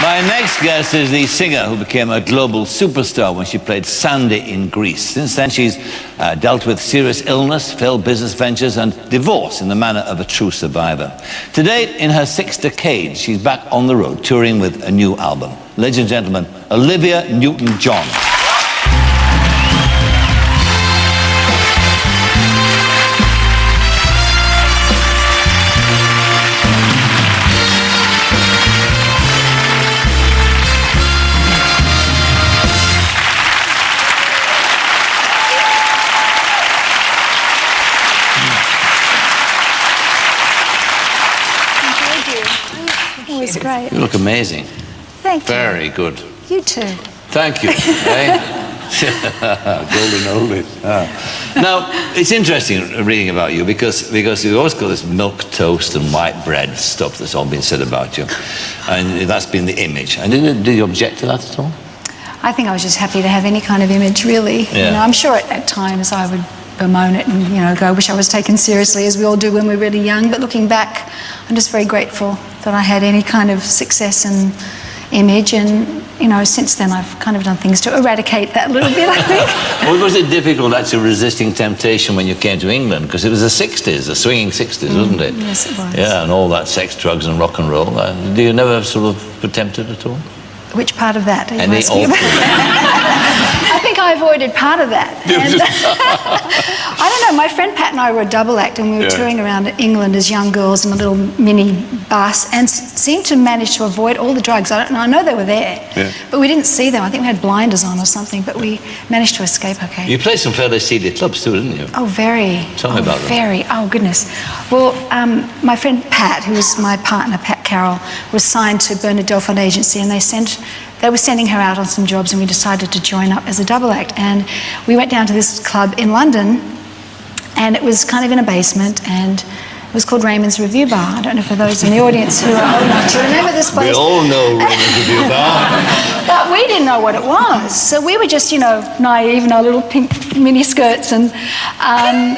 My next guest is the singer who became a global superstar when she played Sandy in Greece. Since then, she's dealt with serious illness, failed business ventures, and divorce in the manner of a true survivor. Today, in her sixth decade, she's back on the road, touring with a new album. Ladies and gentlemen, Olivia Newton-John. It was great. You look amazing. Thank you. Very good. You too. Thank you. Golden oldies. Now, it's interesting reading about you because you've always got this milk toast and white bread stuff that's all been said about you. And that's been the image. And did you object to that at all? I think I was just happy to have any kind of image, really. Yeah. You know, I'm sure at times I would bemoan it and, you know, go, I wish I was taken seriously, as we all do when we're really young. But looking back, I'm just very grateful that I had any kind of success and image. And, you know, since then I've kind of done things to eradicate that a little bit, I think. Well, was it difficult actually resisting temptation when you came to England? Because it was the 60s, the swinging 60s, wasn't it? Yes, it was. Yeah, and all that sex, drugs and rock and roll. Do you never sort of were tempted at all? Which part of that are you Any asking about? I think I avoided part of that. And I don't know, my friend Pat and I were a double act, and we were touring around England as young girls in a little mini bus, and seemed to manage to avoid all the drugs. I don't know, I know they were there, but we didn't see them. I think we had blinders on or something, but we managed to escape okay. You played some fairly seedy clubs too, didn't you? Oh, very. Tell me about them. Very. Oh, goodness. Well, my friend Pat, who was my partner, Pat Carroll, was signed to Bernard Delphine Agency, and they were sending her out on some jobs, and we decided to join up as a double act. And we went down to this club in London, and it was kind of in a basement, and it was called Raymond's Review Bar. I don't know for those in the audience who are old enough to remember this place. We all know Raymond's Review Bar. But we didn't know what it was. So we were just, you know, naive in our little pink mini skirts, and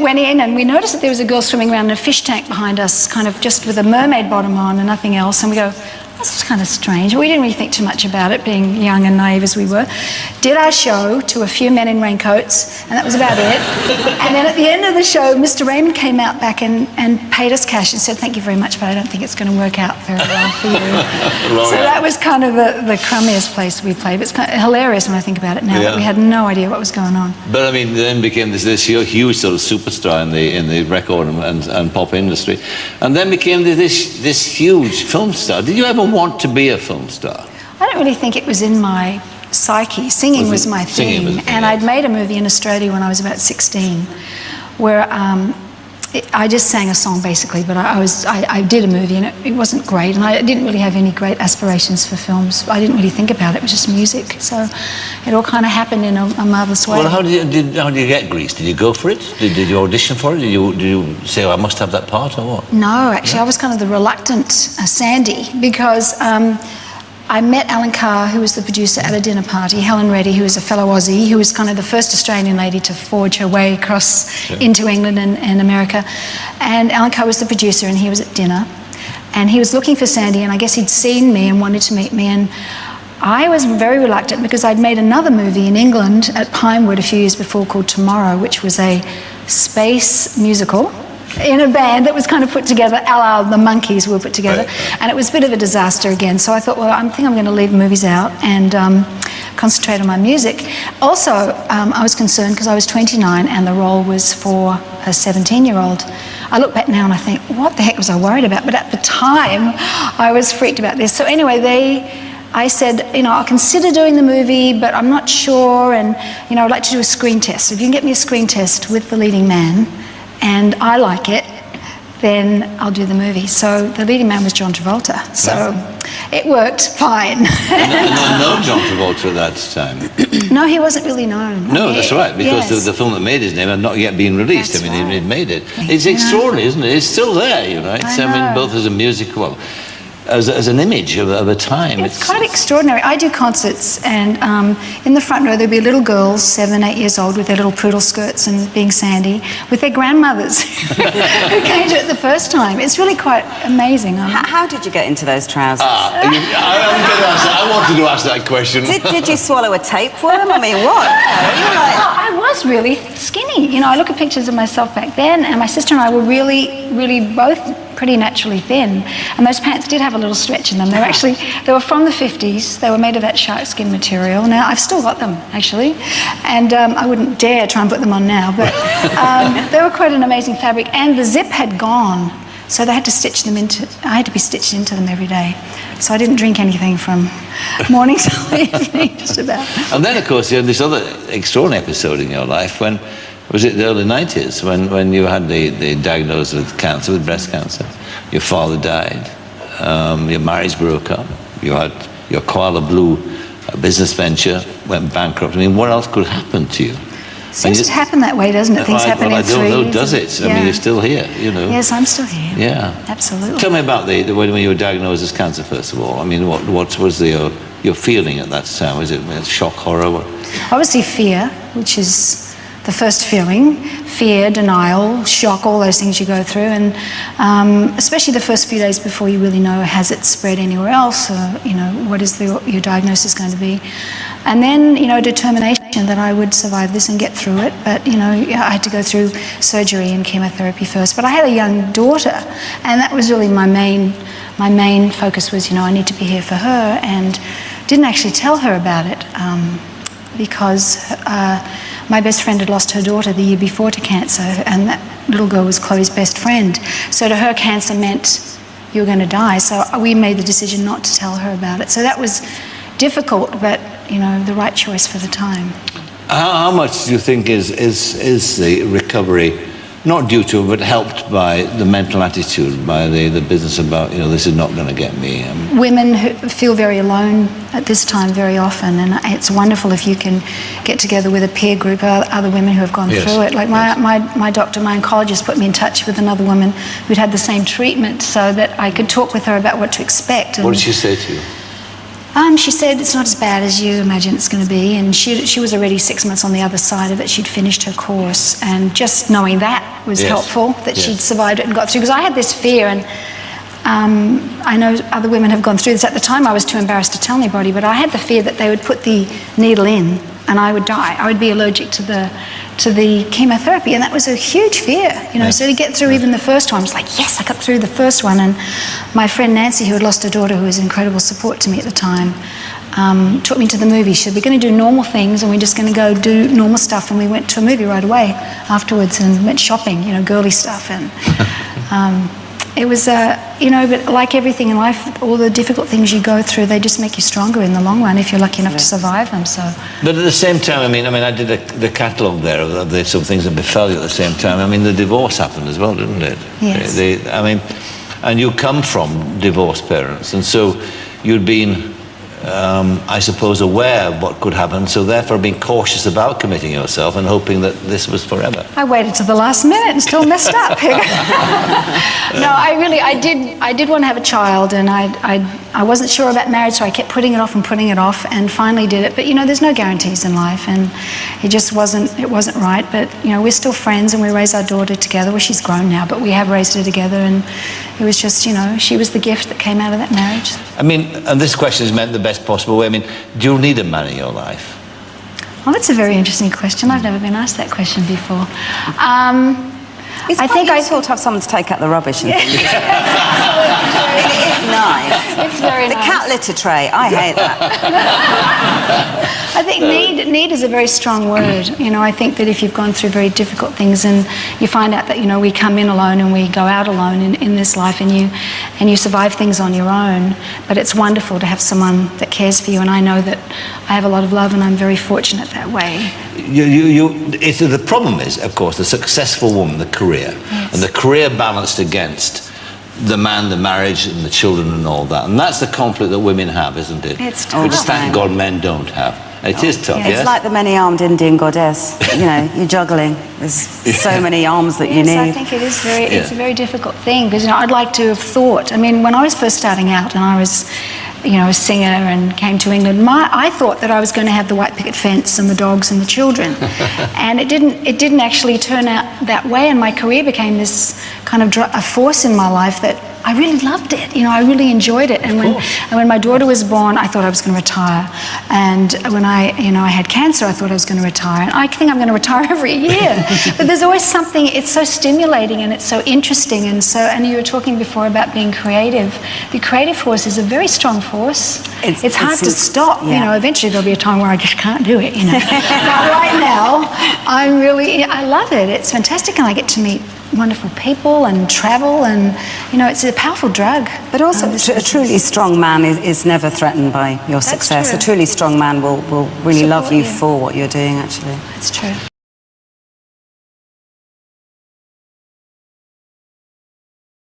went in, and we noticed that there was a girl swimming around in a fish tank behind us, kind of just with a mermaid bottom on and nothing else. And we go, this is kind of strange. We didn't really think too much about it, being young and naive as we were. Did our show to a few men in raincoats, and that was about it. And then at the end of the show, Mr. Raymond came out back and paid us cash and said, thank you very much, but I don't think it's going to work out very well for you. So that was kind of the crummiest place we played. But it's kind of hilarious when I think about it now, that we had no idea what was going on. But I mean, then became this huge sort of superstar in the record and pop industry, and then became this huge film star. Did you ever want to be a film star? I don't really think it was in my psyche. Singing was my thing. And I'd made a movie in Australia when I was about 16 where I just sang a song basically, but I did a movie, and it wasn't great, and I didn't really have any great aspirations for films. I didn't really think about it. It was just music. So it all kind of happened in a marvellous way. Well, how did you get Grease? Did you go for it? Did you audition for it? Did you say, oh, I must have that part, or what? No, actually, I was kind of the reluctant Sandy, because I met Alan Carr, who was the producer, at a dinner party. Helen Reddy, who was a fellow Aussie, who was kind of the first Australian lady to forge her way across into England and America. And Alan Carr was the producer, and he was at dinner. And he was looking for Sandy, and I guess he'd seen me and wanted to meet me. And I was very reluctant because I'd made another movie in England at Pinewood a few years before called Tomorrow, which was a space musical in a band that was kind of put together, a la the Monkees were put together, and it was a bit of a disaster again. So I thought, well, I think I'm going to leave movies out and concentrate on my music. Also, I was concerned because I was 29 and the role was for a 17-year-old. I look back now and I think, what the heck was I worried about? But at the time, I was freaked about this. So anyway, I said, you know, I'll consider doing the movie, but I'm not sure, and, you know, I'd like to do a screen test. So if you can get me a screen test with the leading man, and I like it, then I'll do the movie. So the leading man was John Travolta. So it worked fine. No John Travolta at that time. No, he wasn't really known. No, that's right, because the film that made his name had not yet been released. That's I mean, he'd made it. It's extraordinary, isn't it? It's still there, you know. It's, I mean, both as a musical, as an image of a time. It's quite extraordinary. I do concerts, and in the front row there'd be little girls, 7, 8 years old, with their little poodle skirts and being Sandy, with their grandmothers who came to it the first time. It's really quite amazing. How did you get into those trousers? I'm going wanted to ask that question. Did you swallow a tapeworm? I mean, what? You were like... I was really skinny. You know, I look at pictures of myself back then, and my sister and I were really both pretty naturally thin. And those pants did have a little stretch in them. They were from the 50s. They were made of that shark skin material. Now, I've still got them, actually. And I wouldn't dare try and put them on now, but they were quite an amazing fabric. And the zip had gone. So they had to I had to be stitched into them every day. So I didn't drink anything from morning till evening, just about. And then, of course, you had this other extraordinary episode in your life when, was it the early 90s, when you had the diagnosis with cancer, with breast cancer. Your father died, your marriage broke up, you had your Koala Blue business venture went bankrupt. I mean, what else could happen to you? Seems to happen that way, doesn't it? Things happen in 3 years. I don't know, does it? I mean, you're still here, you know. Yes, I'm still here. Yeah. Absolutely. Tell me about when you were diagnosed as cancer, first of all. I mean, what was your feeling at that time? Was it shock, horror? Obviously fear, which is the first feeling. Fear, denial, shock, all those things you go through. And especially the first few days before you really know, has it spread anywhere else? Or, you know, what is your diagnosis going to be? And then, you know, determination that I would survive this and get through it. But, you know, I had to go through surgery and chemotherapy first. But I had a young daughter, and that was really my main focus was, you know, I need to be here for her, and didn't actually tell her about it because my best friend had lost her daughter the year before to cancer, and that little girl was Chloe's best friend. So to her, cancer meant you were going to die. So we made the decision not to tell her about it. So that was difficult, but, you know, the right choice for the time. How much do you think is the recovery not due to, but helped by the mental attitude, by the business about, you know, this is not going to get me? Women who feel very alone at this time very often, and it's wonderful if you can get together with a peer group of other women who have gone through it. Like my doctor, my oncologist put me in touch with another woman who'd had the same treatment so that I could talk with her about what to expect. And what did she say to you? She said it's not as bad as you imagine it's going to be, and she was already 6 months on the other side of it. She'd finished her course, and just knowing that was helpful, that she'd survived it and got through. Because I had this fear, and I know other women have gone through this. At the time I was too embarrassed to tell anybody, but I had the fear that they would put the needle in and I would die. I would be allergic to the chemotherapy, and that was a huge fear, you know. So to get through even the first one, I was like, yes, I got through the first one. And my friend Nancy, who had lost her daughter, who was incredible support to me at the time, took me to the movie. She said, we're going to do normal things, and we're just going to go do normal stuff. And we went to a movie right away afterwards and went shopping, you know, girly stuff. And it was, you know, but like everything in life, all the difficult things you go through, they just make you stronger in the long run if you're lucky enough to survive them. So. But at the same time, I mean, I did the catalogue there of the some things that befell you at the same time. I mean, the divorce happened as well, didn't it? Yes. I mean, and you come from divorced parents, and so you'd been, I suppose, aware of what could happen, so therefore being cautious about committing yourself and hoping that this was forever. I waited to the last minute and still messed up. No, I did want to have a child, and I wasn't sure about marriage, so I kept putting it off, and finally did it. But, you know, there's no guarantees in life, and it wasn't right. But, you know, we're still friends, and we raise our daughter together. Well, she's grown now, but we have raised her together, and it was just, you know, she was the gift that came out of that marriage. I mean, and this question is meant the best possible way. I mean, do you need a man in your life? Well, that's a very interesting question. I've never been asked that question before. It's quite useful to have someone to take out the rubbish and things. It is nice. It's very nice. The cat litter tray, I hate that. I think need is a very strong word. You know, I think that if you've gone through very difficult things and you find out that, you know, we come in alone and we go out alone in this life, and you survive things on your own, but it's wonderful to have someone that cares for you, and I know that I have a lot of love, and I'm very fortunate that way. The problem is, of course, the successful woman, the career, and the career balanced against the man, the marriage, and the children, and all that. And that's the conflict that women have, isn't it? It's tough. Which, thank God, men don't have. And it is tough, yes? It's like the many-armed Indian goddess. You know, you're juggling. There's so many arms that you need. I think it is it's a very difficult thing, because, you know, I'd like to have thought. I mean, when I was first starting out, and I was, you know, a singer and came to England, I thought that I was going to have the white picket fence and the dogs and the children. And it didn't actually turn out that way, and my career became this kind of a force in my life that I really loved it. You know, I really enjoyed it. And when my daughter was born, I thought I was going to retire. And when I had cancer, I thought I was going to retire. And I think I'm going to retire every year. But there's always something. It's so stimulating and it's so interesting. And you were talking before about being creative. The creative force is a very strong force. It's hard to stop. Yeah. You know, eventually there'll be a time where I just can't do it. You know, but right now, I love it. It's fantastic, and I get to meet wonderful people and travel, and you know, it's a powerful drug. But also, a truly strong man is never threatened by your success. True. A truly strong man will really love you Support you. for what you're doing, actually. That's true.